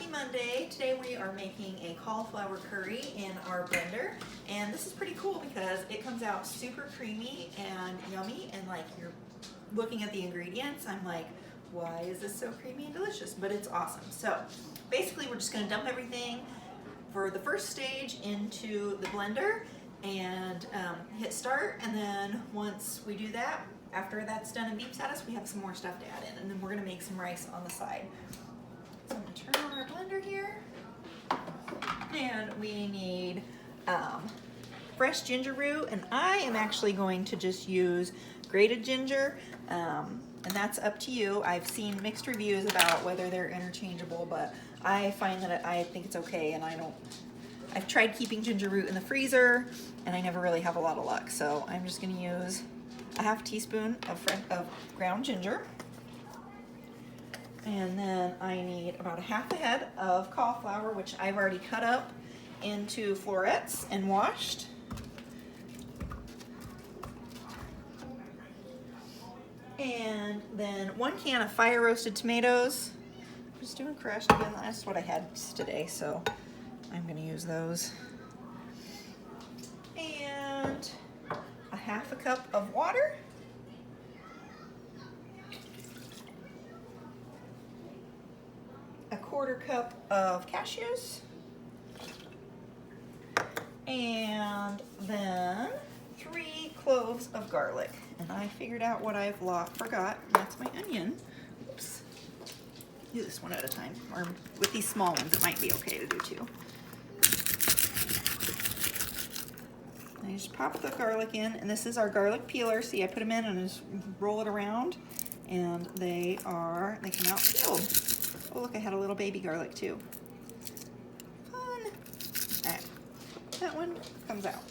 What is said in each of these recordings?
Happy Monday. Today we are making a cauliflower curry in our blender, and this is pretty cool because it comes out super creamy and yummy, and like you're looking at the ingredients, I'm like, why is this so creamy and delicious? But it's awesome. So basically we're just going to dump everything for the first stage into the blender and hit start, and then once we do that, after that's done and beeps at us, we have some more stuff to add in, and then we're going to make some rice on the side. So I'm going to turn on our blender here, and we need fresh ginger root, and I am actually going to just use grated ginger, and that's up to you. I've seen mixed reviews about whether they're interchangeable, but I find that I think it's okay, and I've tried keeping ginger root in the freezer, and I never really have a lot of luck, so I'm just going to use a half teaspoon of ground ginger. And then I need about a half a head of cauliflower, which I've already cut up into florets and washed. And then 1 can of fire roasted tomatoes. I'm just doing crushed again. That's what I had today, so I'm going to use those. And a half a cup of water. A 1/4 cup of cashews, and then 3 cloves of garlic. And I figured out what I've forgot, and that's my onion. Oops. Do this one at a time, or with these small ones it might be okay to do two. I just pop the garlic in, and this is our garlic peeler. See, I put them in and just roll it around, and they come out peeled. Oh, look, I had a little baby garlic too. Fun. All right, that one comes out.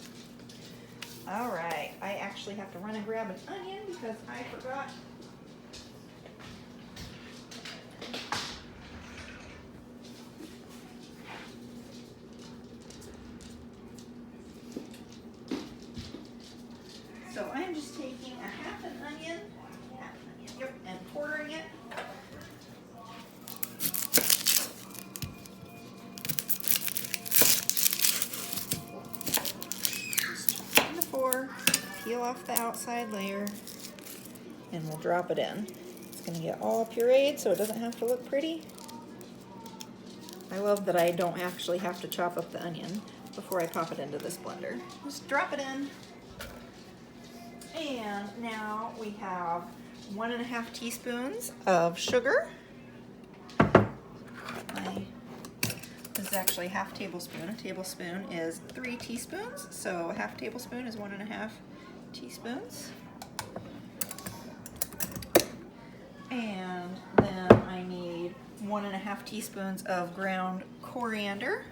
All right, I actually have to run and grab an onion because I forgot. So I'm just taking a half an onion, yep, and quartering it. Peel off the outside layer, and we'll drop it in. It's going to get all pureed so it doesn't have to look pretty. I love that I don't actually have to chop up the onion before I pop it into this blender. Just drop it in. And now we have 1.5 teaspoons of sugar. This is actually a half tablespoon. A tablespoon is 3 teaspoons, so a half tablespoon is 1.5 teaspoons. And then I need 1.5 teaspoons of ground coriander.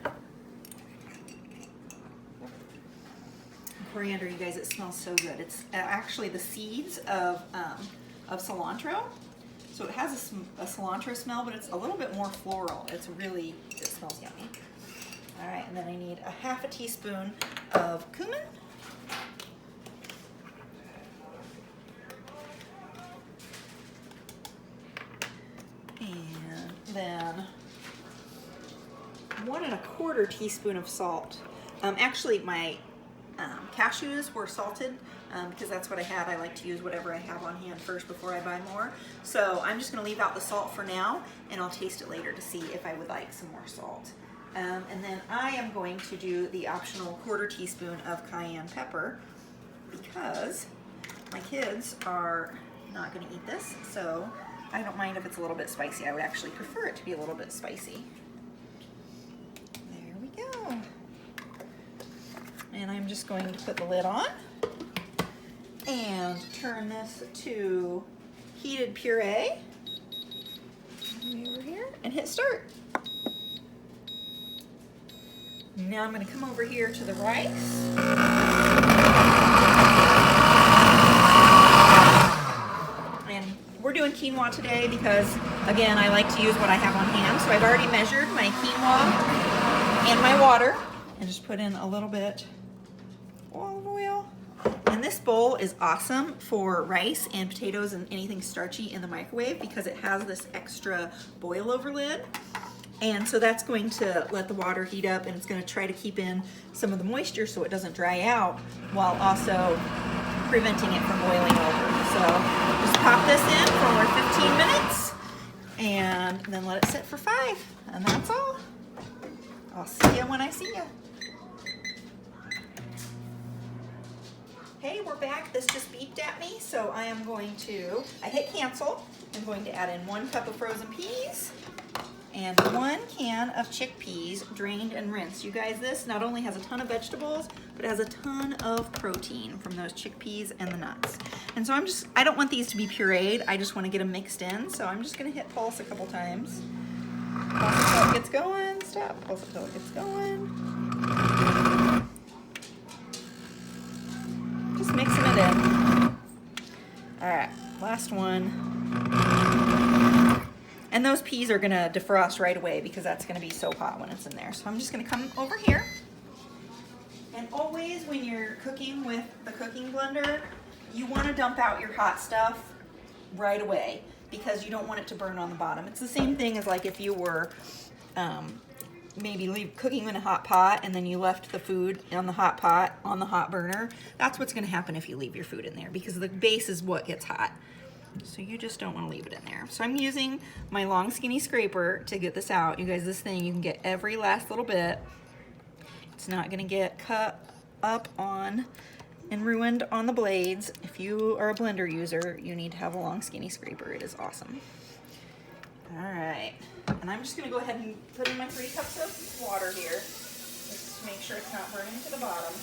Coriander, you guys, it smells so good. It's actually the seeds of cilantro. So it has a cilantro smell, but it's a little bit more floral. It smells yummy. All right, and then I need a half a teaspoon of cumin. And then 1.25 teaspoon of salt. Actually, my cashews were salted because that's what I had. I like to use whatever I have on hand first before I buy more. So I'm just going to leave out the salt for now, and I'll taste it later to see if I would like some more salt. And then I am going to do the optional 1/4 teaspoon of cayenne pepper because my kids are not going to eat this, so I don't mind if it's a little bit spicy. I would actually prefer it to be a little bit spicy. There we go. And I'm just going to put the lid on and turn this to heated puree. Over here and hit start. Now I'm going to come over here to the rice. And we're doing quinoa today because, again, I like to use what I have on hand. So I've already measured my quinoa and my water and just put in a little bit of olive oil. And this bowl is awesome for rice and potatoes and anything starchy in the microwave because it has this extra boil over lid. And so that's going to let the water heat up, and it's going to try to keep in some of the moisture so it doesn't dry out, while also preventing it from boiling over. So just pop this in for 15 minutes and then let it sit for 5, and that's all. I'll see you when I see you. Hey, we're back. This just beeped at me, so I am going to, I hit cancel. I'm going to add in 1 cup of frozen peas and 1 can of chickpeas, drained and rinsed. You guys, this not only has a ton of vegetables, but it has a ton of protein from those chickpeas and the nuts. And so I don't want these to be pureed. I just want to get them mixed in. So I'm just going to hit pulse a couple times. Pulse until it gets going. Stop. Pulse until it gets going. Just mixing it in. All right, last one. And those peas are gonna defrost right away because that's gonna be so hot when it's in there. So I'm just gonna come over here. And always when you're cooking with the cooking blender, you wanna dump out your hot stuff right away because you don't want it to burn on the bottom. It's the same thing as like if you were maybe cooking in a hot pot and then you left the food on the hot pot on the hot burner. That's what's gonna happen if you leave your food in there because the base is what gets hot. So you just don't want to leave it in there. So I'm using my long skinny scraper to get this out. You guys, this thing, you can get every last little bit. It's not going to get cut up on and ruined on the blades. If you are a blender user, you need to have a long skinny scraper. It is awesome. All right. And I'm just going to go ahead and put in my 3 cups of water here. Just to make sure it's not burning to the bottom.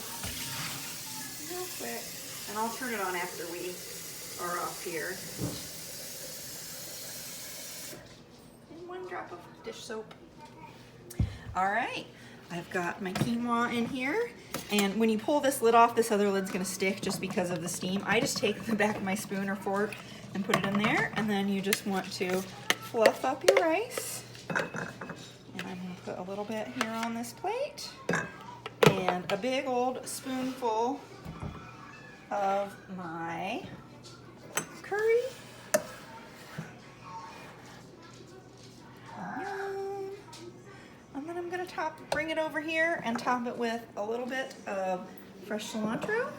Real quick. And I'll turn it on after we are off here. And 1 drop of dish soap. All right, I've got my quinoa in here. And when you pull this lid off, this other lid's gonna stick just because of the steam. I just take the back of my spoon or fork and put it in there. And then you just want to fluff up your rice. And I'm gonna put a little bit here on this plate. And a big old spoonful of my curry. Yum. And then I'm gonna bring it over here and top it with a little bit of fresh cilantro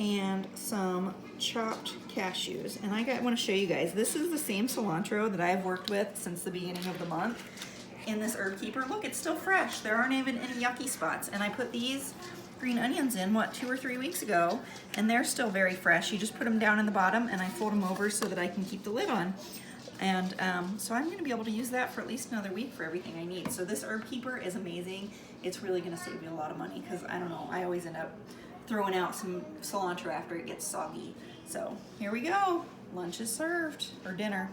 and some chopped cashews. And I want to show you guys, this is the same cilantro that I've worked with since the beginning of the month in this herb keeper. Look, it's still fresh. There aren't even any yucky spots. And I put these green onions in, 2 or 3 weeks ago, and they're still very fresh. You just put them down in the bottom and I fold them over so that I can keep the lid on. And so I'm gonna be able to use that for at least another week for everything I need. So this herb keeper is amazing. It's really gonna save you a lot of money because I don't know, I always end up throwing out some cilantro after it gets soggy. So here we go, lunch is served, or dinner.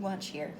Lunch here.